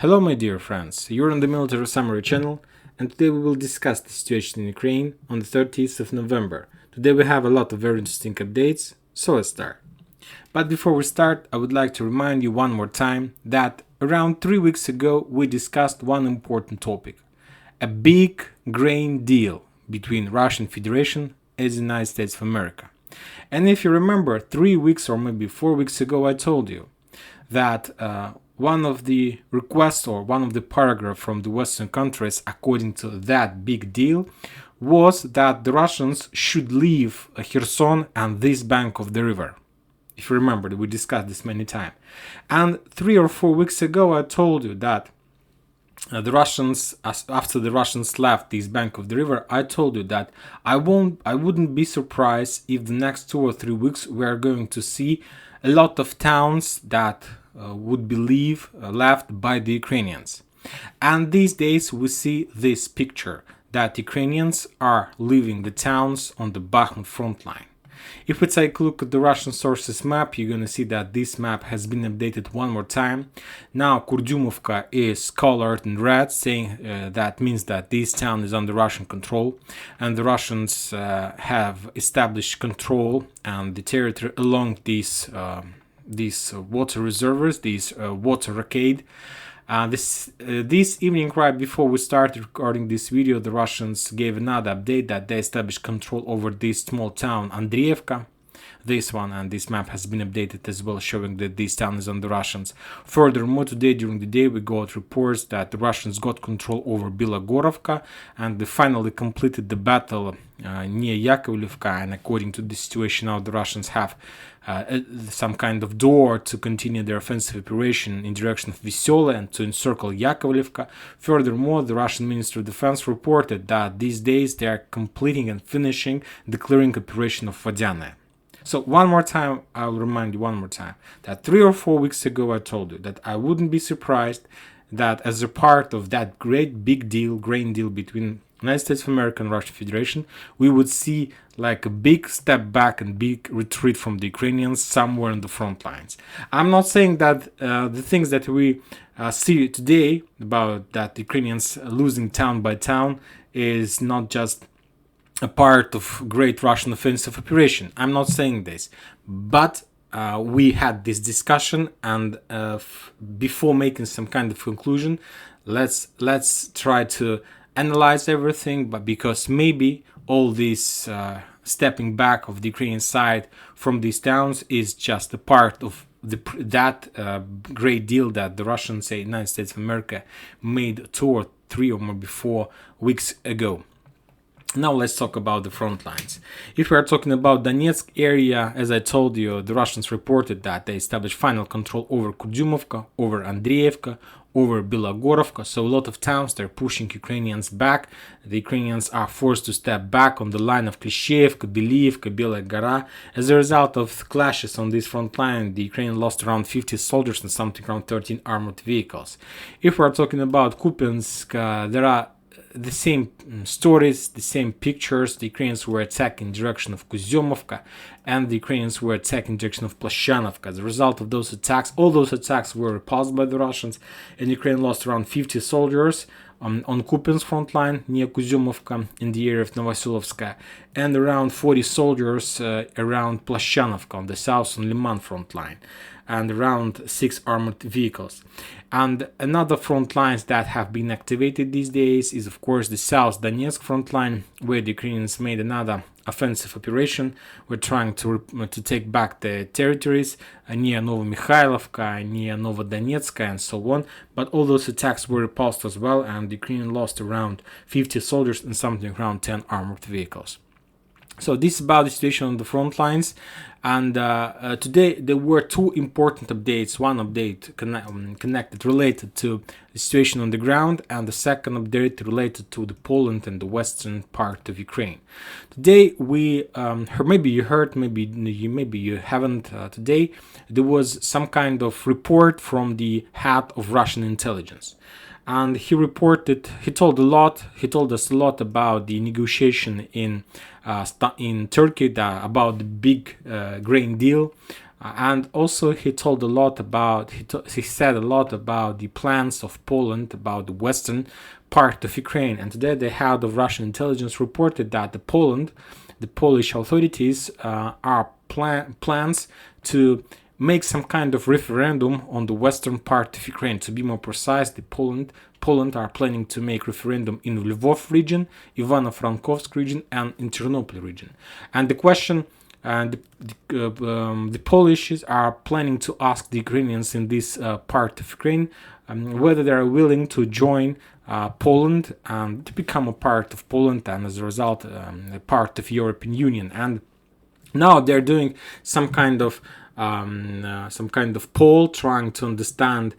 Hello, my dear friends. You're on the Military Summary channel, and today we will discuss the situation in Ukraine on the 30th of November. Today we have a lot of very interesting updates, so let's start. But before we start, I would like to remind you one more time that around 3 weeks ago we discussed one important topic: a big grain deal between Russian Federation and the United States of America. And if you remember, 3 weeks or maybe 4 weeks ago, I told you that one of the requests or one of the paragraphs from the Western countries, according to that big deal, was that the Russians should leave Kherson and this bank of the river. If you remember, we discussed this many times. And 3 or 4 weeks ago, I told you that the Russians, after the Russians left this bank of the river, I told you that I wouldn't be surprised if the next 2 or 3 weeks we are going to see a lot of towns that would be left by the Ukrainians. And these days we see this picture that Ukrainians are leaving the towns on the Bakhmut front line. If we take a look at the Russian sources map, you're going to see that this map has been updated one more time. Now Kurdyumovka is colored in red, saying that means that this town is under Russian control, and the Russians have established control and the territory along these water reservoirs, these water arcade. This evening, right before we started recording this video, the Russians gave another update that they established control over this small town Andriivka. This one and this map has been updated as well, showing that this town is on the Russians. Furthermore, today during the day we got reports that the Russians got control over Bilogorovka and they finally completed the battle near Yakovlevka. And according to the situation now, the Russians have some kind of door to continue their offensive operation in direction of Vysyola and to encircle Yakovlevka. Furthermore, the Russian Ministry of Defense reported that these days they are completing and finishing the clearing operation of Vodyane. So one more time, I'll remind you one more time that 3 or 4 weeks ago I told you that I wouldn't be surprised that as a part of that great big deal, grain deal between United States of America and Russian Federation, we would see like a big step back and big retreat from the Ukrainians somewhere on the front lines. I'm not saying that the things that we see today about that the Ukrainians losing town by town is not just a part of great Russian offensive operation. I'm not saying this, but we had this discussion, and before making some kind of conclusion, let's try to analyze everything. But because maybe all this stepping back of the Ukrainian side from these towns is just a part of that great deal that the Russians, say United States of America, made 2 or 3 or maybe 4 weeks ago. Now let's talk about the front lines. If we are talking about Donetsk area, as I told you, the Russians reported that they established final control over Kurdyumovka, over Andriivka, over Bilogorovka. So a lot of towns, they're pushing Ukrainians back. The Ukrainians are forced to step back on the line of Klishchiivka, Beliivka, Belaya Gora. As a result of clashes on this front line, the Ukrainians lost around 50 soldiers and something around 13 armored vehicles. If we're talking about Kupiansk, there are the same stories, the same pictures. The Ukrainians were attacking in direction of Kuzyomovka, and the Ukrainians were attacking in direction of Plaschanovka. As a result of those attacks, all those attacks were repulsed by the Russians, and Ukraine lost around 50 soldiers on Kupiansk front line near Kuzyomovka in the area of Novosilovska, and around 40 soldiers around Plaschanovka on the south on Liman front line, and around 6 armored vehicles. And another front lines that have been activated these days is of course the South Donetsk front line, where the Ukrainians made another offensive operation. We're trying to take back the territories near Novomikhailivka, near Novodonetsk, and so on. But all those attacks were repulsed as well, and the Ukrainians lost around 50 soldiers and something around 10 armored vehicles. So this is about the situation on the front lines. And today there were 2 important updates. One update connected, related to the situation on the ground, and the second update related to the Poland and the western part of Ukraine. Today we maybe you heard, maybe you haven't. Today there was some kind of report from the head of Russian intelligence. And he told us a lot about the negotiation in Turkey, about the big grain deal And also he told a lot about he said a lot about the plans of Poland, about the western part of Ukraine. And today the head of Russian intelligence reported that the Polish authorities are plans to make some kind of referendum on the western part of Ukraine. To be more precise, Poland are planning to make referendum in Lvov region, Ivano-Frankivsk region, and in Ternopil region. And the question, the Polish are planning to ask the Ukrainians in this part of Ukraine whether they are willing to join Poland and to become a part of Poland, and as a result, a part of European Union. And now they're doing some kind of poll, trying to understand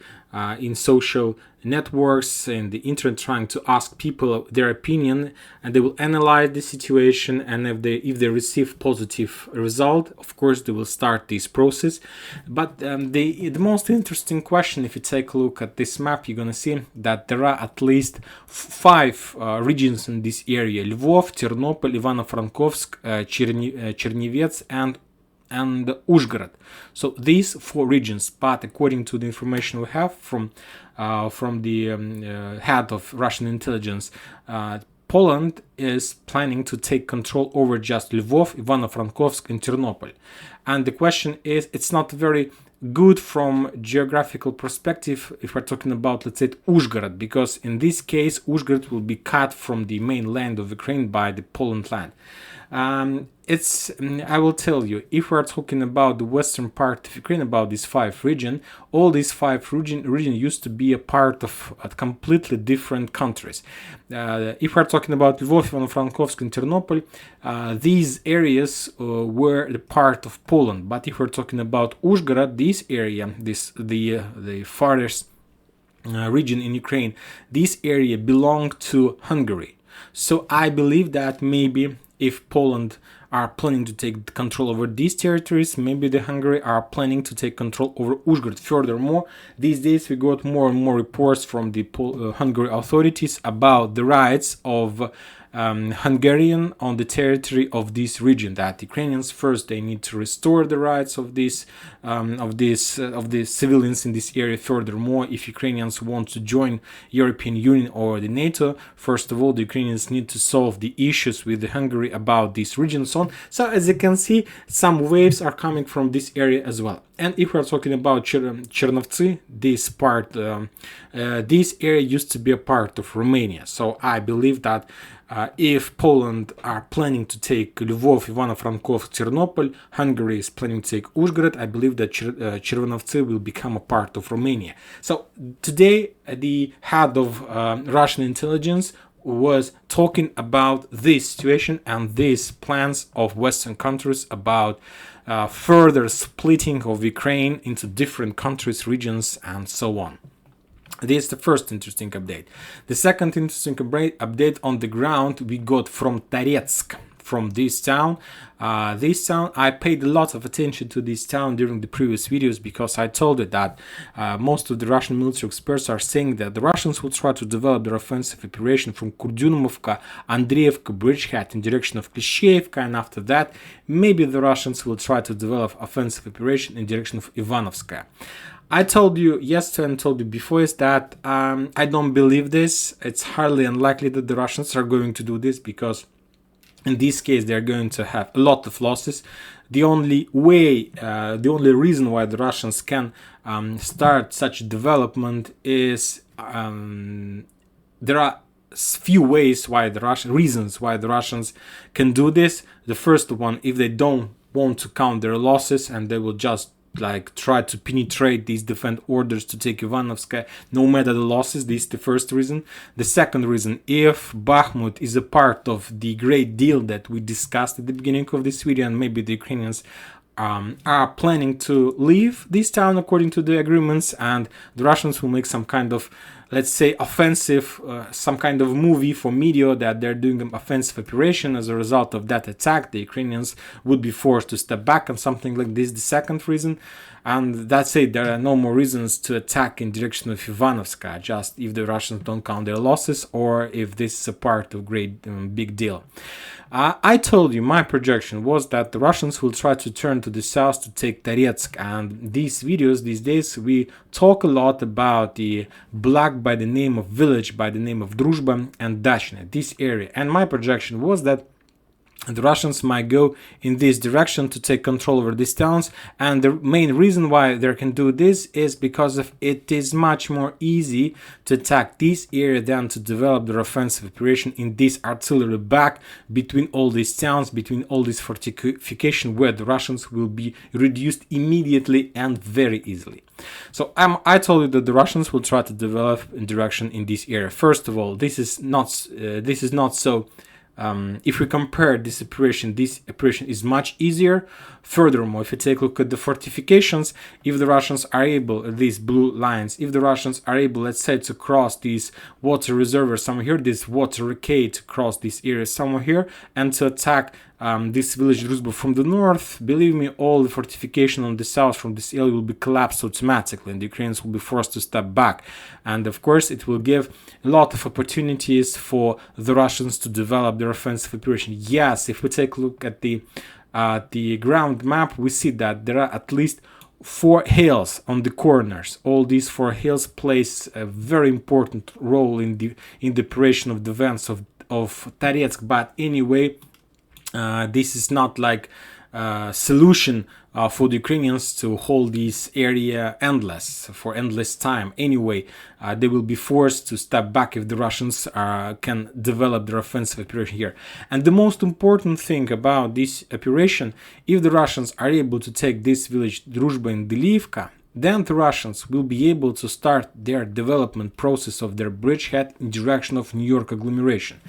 in social networks and the internet, trying to ask people their opinion, and they will analyze the situation. And if they receive positive result, of course they will start this process. But the most interesting question, if you take a look at this map, you're gonna see that there are at least 5 regions in this area: Lvov, Ternopil, Ivano-Frankivsk, Chernihiv, and Uzhhorod. So these 4 regions, but according to the information we have from the head of Russian intelligence, Poland is planning to take control over just Lvov, Ivano-Frankivsk, and Ternopil. And the question is, it's not very good from geographical perspective if we're talking about, let's say, Uzhhorod, because in this case Uzhhorod will be cut from the mainland of Ukraine by the Poland land. I will tell you, if we're talking about the western part of Ukraine, about these 5 regions, all these 5 regions used to be a part of completely different countries. If we're talking about Lvov, Ivano-Frankivsk, and Ternopil, these areas were the part of Poland. But if we're talking about Uzhhorod, this area, the farthest region in Ukraine, this area belonged to Hungary. So I believe that maybe if Poland are planning to take control over these territories, maybe the Hungary are planning to take control over Uzhhorod. Furthermore, these days we got more and more reports from the Hungary authorities about the rights of Hungarian on the territory of this region. That Ukrainians first they need to restore the rights of the civilians in this area. Furthermore, if Ukrainians want to join European Union or the NATO, first of all the Ukrainians need to solve the issues with the Hungary about this region. So as you can see, some waves are coming from this area as well. And if we're talking about Chernovtsi, this part, this area used to be a part of Romania. So I believe that if Poland are planning to take Lvov, Ivano-Frankivsk, Ternopil, Hungary is planning to take Uzhhorod, I believe that Chernovtsi will become a part of Romania. So today, the head of Russian intelligence was talking about this situation and these plans of Western countries about further splitting of Ukraine into different countries, regions, and so on. This is the first interesting update. The second interesting update on the ground we got from Toretsk, from this town. I paid a lot of attention to this town during the previous videos because I told it that most of the Russian military experts are saying that the Russians will try to develop their offensive operation from Kurdyumovka, Andreevka, Bridgehead in direction of Klishchevka, and after that maybe the Russians will try to develop offensive operation in direction of Ivanovskaya. I told you yesterday and told you before is that I don't believe this. It's highly unlikely that the Russians are going to do this because in this case they're going to have a lot of losses. The only reason why the Russians can start such development is there are few reasons why the Russians can do this. The first one, if they don't want to count their losses and they will just try to penetrate these defense orders to take Ivanovskaya, no matter the losses. This is the first reason. The second reason, if Bakhmut is a part of the great deal that we discussed at the beginning of this video, and maybe the Ukrainians are planning to leave this town according to the agreements, and the Russians will make some kind of, let's say, offensive, some kind of movie for media that they're doing an offensive operation. As a result of that attack, the Ukrainians would be forced to step back and something like this. The second reason, and that's it, there are no more reasons to attack in direction of Ivanovskaya, just if the Russians don't count their losses or if this is a part of great big deal. I told you my projection was that the Russians will try to turn to the south to take Toretsk. And these videos, these days, we talk a lot about the block by the name of village, by the name of Druzhba and Dachne, this area. And my projection was that the Russians might go in this direction to take control over these towns, and the main reason why they can do this is because of it is much more easy to attack this area than to develop their offensive operation in this artillery back between all these towns, between all these fortification, where the Russians will be reduced immediately and very easily. So I told you that the Russians will try to develop a direction in this area. First of all, this is not so. If we compare this operation is much easier. Furthermore, if you take a look at the fortifications, if the Russians are able, these blue lines, if the Russians are able, let's say, to cross these water reservoirs somewhere here, this water recade, to cross this area somewhere here, and to attack this village Druzhba from the north, believe me, all the fortification on the south from this area will be collapsed automatically, and the Ukrainians will be forced to step back. And of course, it will give a lot of opportunities for the Russians to develop their offensive operation. Yes, if we take a look at the ground map, we see that there are at least 4 hills on the corners. All these 4 hills plays a very important role in the operation of defense of Toretsk. But anyway, this is not like solution for the Ukrainians to hold this area for endless time. Anyway, they will be forced to step back if the Russians can develop their offensive operation here. And the most important thing about this operation, if the Russians are able to take this village Druzhba and Delivka, then the Russians will be able to start their development process of their bridgehead in direction of New York agglomeration.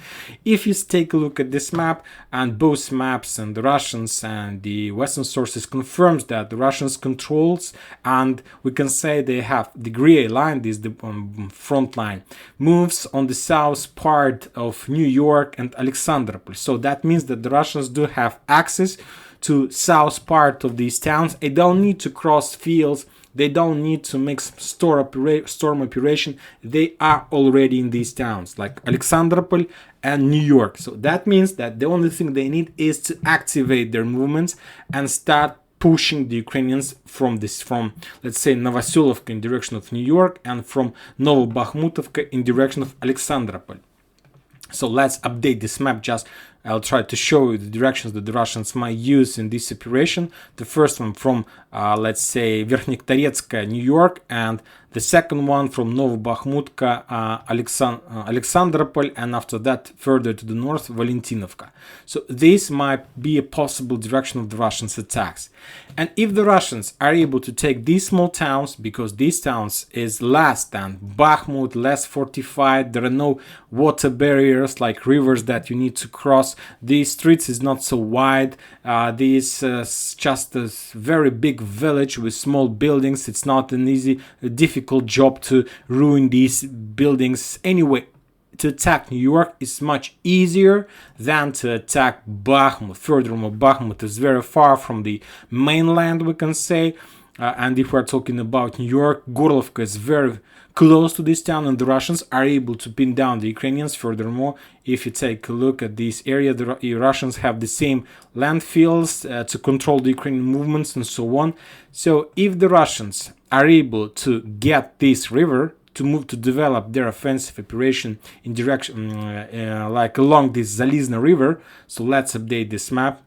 If you take a look at this map, and both maps and the Russians and the Western sources confirms that the Russians controls, and we can say they have the gray line, this the front line, moves on the south part of New York and Alexandropol. So that means that the Russians do have access to south part of these towns. They don't need to cross fields. They don't need to make storm operation. They are already in these towns like Alexandropol and New York. So that means that the only thing they need is to activate their movements and start pushing the Ukrainians from let's say Novoselovka in direction of New York and from Novobakhmutovka in direction of Alexandropol. So let's update this map. I'll try to show you the directions that the Russians might use in this operation. The first one from, let's say, Verkhnektoretsk, New York, and the second one from Novobakhmutka, Alexandropol, and after that, further to the north, Valentinovka. So this might be a possible direction of the Russians' attacks. And if the Russians are able to take these small towns, because these towns is less than Bakhmut, less fortified, there are no water barriers like rivers that you need to cross. These streets is not so wide. This just a very big village with small buildings. It's not an difficult job to ruin these buildings. Anyway, to attack New York is much easier than to attack Bakhmut. Furthermore, Bakhmut is very far from the mainland, we can say. And if we're talking about New York, Gorlovka is very close to this town, and the Russians are able to pin down the Ukrainians. Furthermore, if you take a look at this area, the Russians have the same landfills to control the Ukrainian movements and so on. So if the Russians are able to get this river, to move to develop their offensive operation in direction like along this Zalizna river, so let's update this map.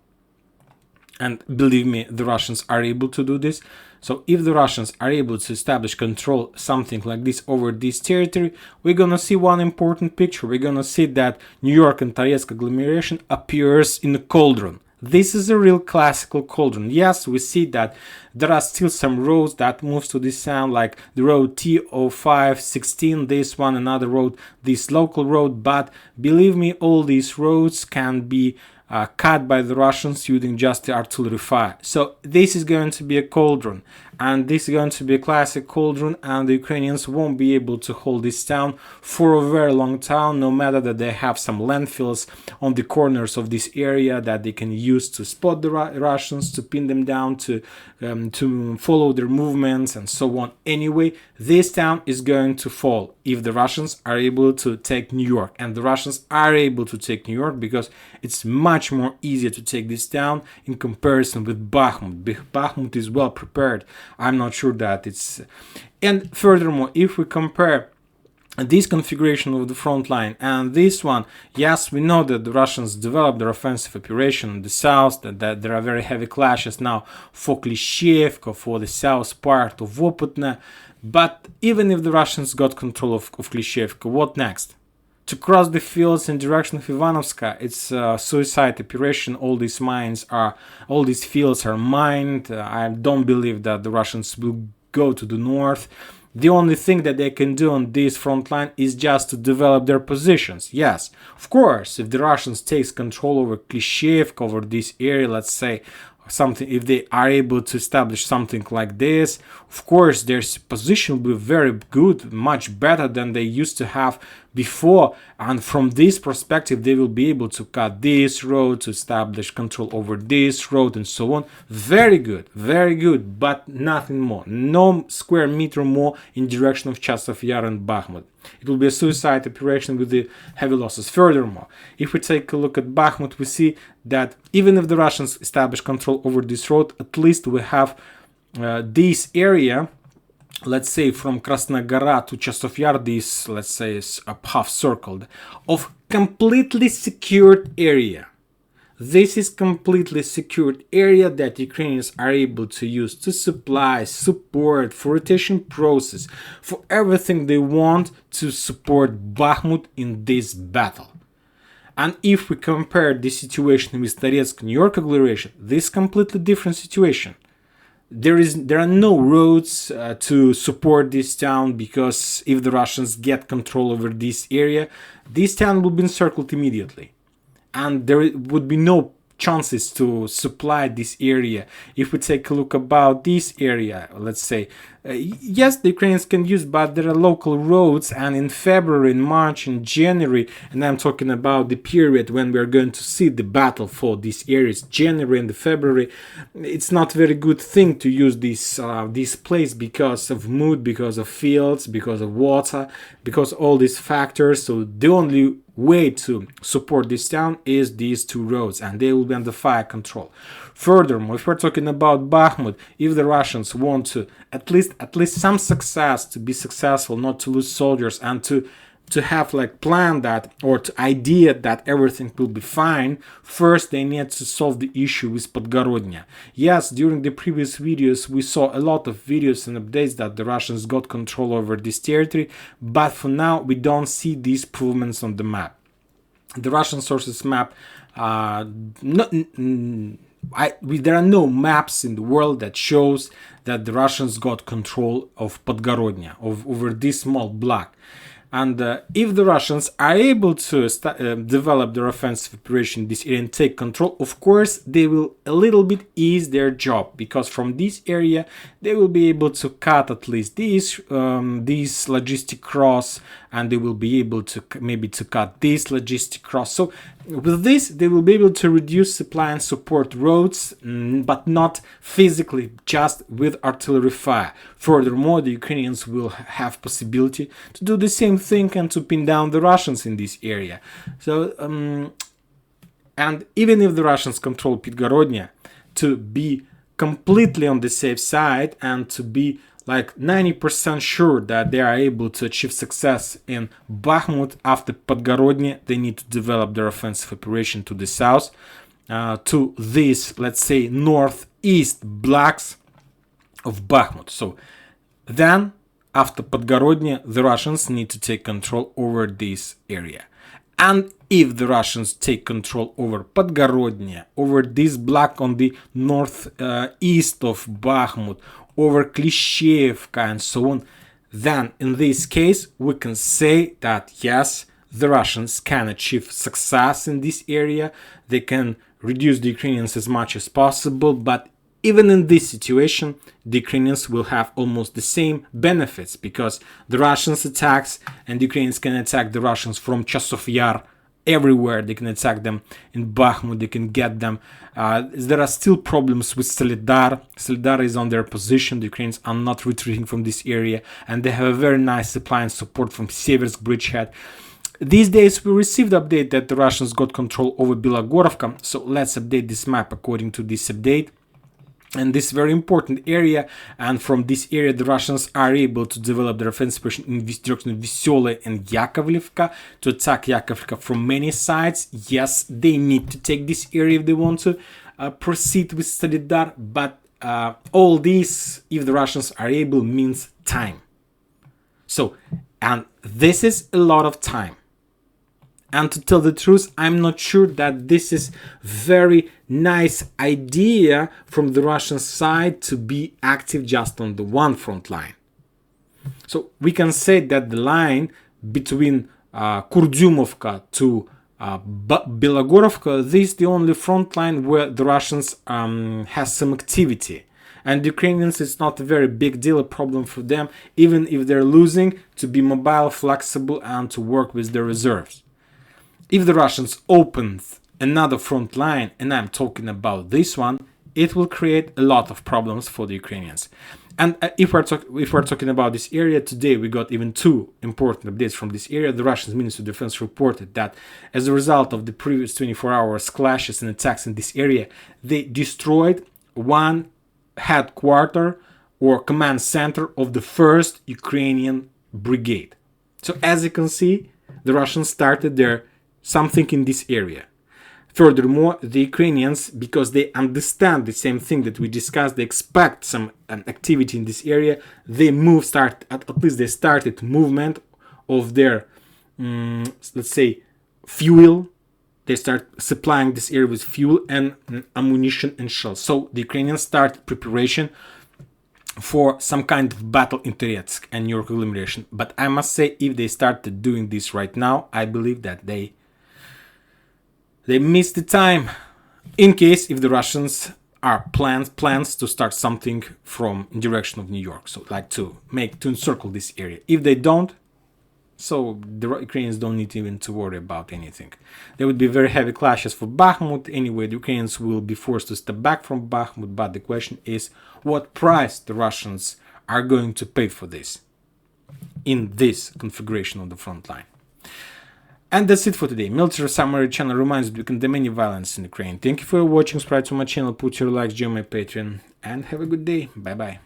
And believe me, the Russians are able to do this. So if the Russians are able to establish control, something like this, over this territory, we're gonna see one important picture. We're gonna see that New York and Toretsk agglomeration appears in a cauldron. This is a real classical cauldron. Yes, we see that there are still some roads that moves to this sound, like the road T0516, this one, another road, this local road. But believe me, all these roads can be cut by the Russians using just the artillery fire. So this is going to be a cauldron. and this is going to be a classic cauldron, and the Ukrainians won't be able to hold this town for a very long time, no matter that they have some landfills on the corners of this area that they can use to spot the Russians, to pin them down, to follow their movements and so on. Anyway, this town is going to fall if the Russians are able to take New York, and the Russians are able to take New York because it's much more easier to take this town in comparison with Bakhmut. Bakhmut is well prepared. I'm not sure that it's... And furthermore, if we compare this configuration of the front line and this one, yes, we know that the Russians developed their offensive operation in the south, that there are very heavy clashes now for Klishchevka, for the south part of Opotne. But even if the Russians got control of Klishchevka, what next? To cross the fields in direction of Ivanovska, it's a suicide operation. All these fields are mined. I don't believe that the Russians will go to the north. The only thing that they can do on this front line is just to develop their positions. Yes, of course, if the Russians take control over Klishchevka, over this area, let's say, something, if they are able to establish something like this, of course their position will be very good, much better than they used to have before, and from this perspective they will be able to cut this road, to establish control over this road and so on. Very good, but nothing more, no square meter more in direction of Chasiv Yar and Bakhmut. It will be a suicide operation with the heavy losses. Furthermore, if we take a look at Bakhmut, we see that even if the Russians establish control over this road, at least we have this area, let's say from Krasnogora to Chasiv Yar, this, let's say, is a half circled, of completely secured area. This is completely secured area that Ukrainians are able to use to supply, support, for rotation process, for everything they want to support Bakhmut in this battle. And if we compare this situation with Toretsk-New York agglomeration, this is completely different situation. There are no roads to support this town, because if the Russians get control over this area, this town will be encircled immediately. And there would be no chances to supply this area. If we take a look about this area, let's say, yes, the Ukrainians can use, but there are local roads, and in February, in March, in January, and I'm talking about the period when we are going to see the battle for these areas, January and February, it's not a very good thing to use this place because of mood, because of fields, because of water, because all these factors. So the only way to support this town is these two roads, and they will be under fire control. Furthermore, if we're talking about Bakhmut, if the Russians want to at least some success, to be successful, not to lose soldiers, and to have like plan that, or to idea that everything will be fine, first they need to solve the issue with Podgorodnya. Yes, during the previous videos we saw a lot of videos and updates that the Russians got control over this territory, but for now we don't see these improvements on the map. The Russian sources map, there are no maps in the world that shows that the Russians got control of Podgorodnya, over this small block. And if the Russians are able to develop their offensive operation in this area and take control, of course, they will a little bit ease their job, because from this area they will be able to cut at least this logistic cross, and they will be able to maybe to cut this logistic cross. So with this, they will be able to reduce supply and support roads, but not physically, just with artillery fire. Furthermore, the Ukrainians will have possibility to do the same thing and to pin down the Russians in this area. So, and even if the Russians control Podgorodnya, to be completely on the safe side and to be like 90% sure that they are able to achieve success in Bakhmut after Podgorodnya, they need to develop their offensive operation to the south, to this, let's say, northeast blocks of Bakhmut. So then, after Podgorodnya, the Russians need to take control over this area. And if the Russians take control over Podgorodnya, over this block on the northeast of Bakhmut, over Klishchevka and so on, then in this case we can say that yes, the Russians can achieve success in this area, they can reduce the Ukrainians as much as possible, but even in this situation, the Ukrainians will have almost the same benefits, because the Russians attacks and the Ukrainians can attack the Russians from Chasov Yar everywhere. They can attack them in Bakhmut, they can get them. There are still problems with Solidar. Solidar is on their position. The Ukrainians are not retreating from this area, and they have a very nice supply and support from Seversk bridgehead. These days we received update that the Russians got control over Bilogorovka, so let's update this map according to this update. And this very important area, and from this area the Russians are able to develop their offensive position in this direction, Vesyoly and Yakovlivka, to attack Yakovlivka from many sides. Yes, they need to take this area if they want to proceed with Solidar, but all this, if the Russians are able, means time. So, and this is a lot of time. And to tell the truth, I'm not sure that this is very nice idea from the Russian side to be active just on the one front line. So we can say that the line between Kurdyumovka to Bilogorovka, this is the only front line where the Russians has some activity. And the Ukrainians, it's not a very big deal, a problem for them, even if they're losing, to be mobile, flexible, and to work with their reserves. If the Russians open another front line, and I'm talking about this one, it will create a lot of problems for the Ukrainians. And if we're talking about this area, today we got even two important updates from this area. The Russian Ministry of Defense reported that as a result of the previous 24 hours clashes and attacks in this area, they destroyed one headquarter or command center of the 1st Ukrainian Brigade. So as you can see, the Russians started their something in this area. Furthermore, the Ukrainians, because they understand the same thing that we discussed, they expect some activity in this area, they at least they started movement of their, let's say, fuel. They start supplying this area with fuel and ammunition and shells. So the Ukrainians started preparation for some kind of battle in Toretsk and New York agglomeration. But I must say, if they started doing this right now, I believe that they missed the time, in case if the Russians are plans to start something from in direction of New York, so like to encircle this area. If they don't, so the Ukrainians don't need even to worry about anything. There would be very heavy clashes for Bakhmut. Anyway, the Ukrainians will be forced to step back from Bakhmut, but the question is what price the Russians are going to pay for this in this configuration of the front line. And that's it for today. Military Summary channel reminds you we condemn any violence in Ukraine. Thank you for watching. Subscribe to my channel, put your likes, join my Patreon, and have a good day. Bye bye.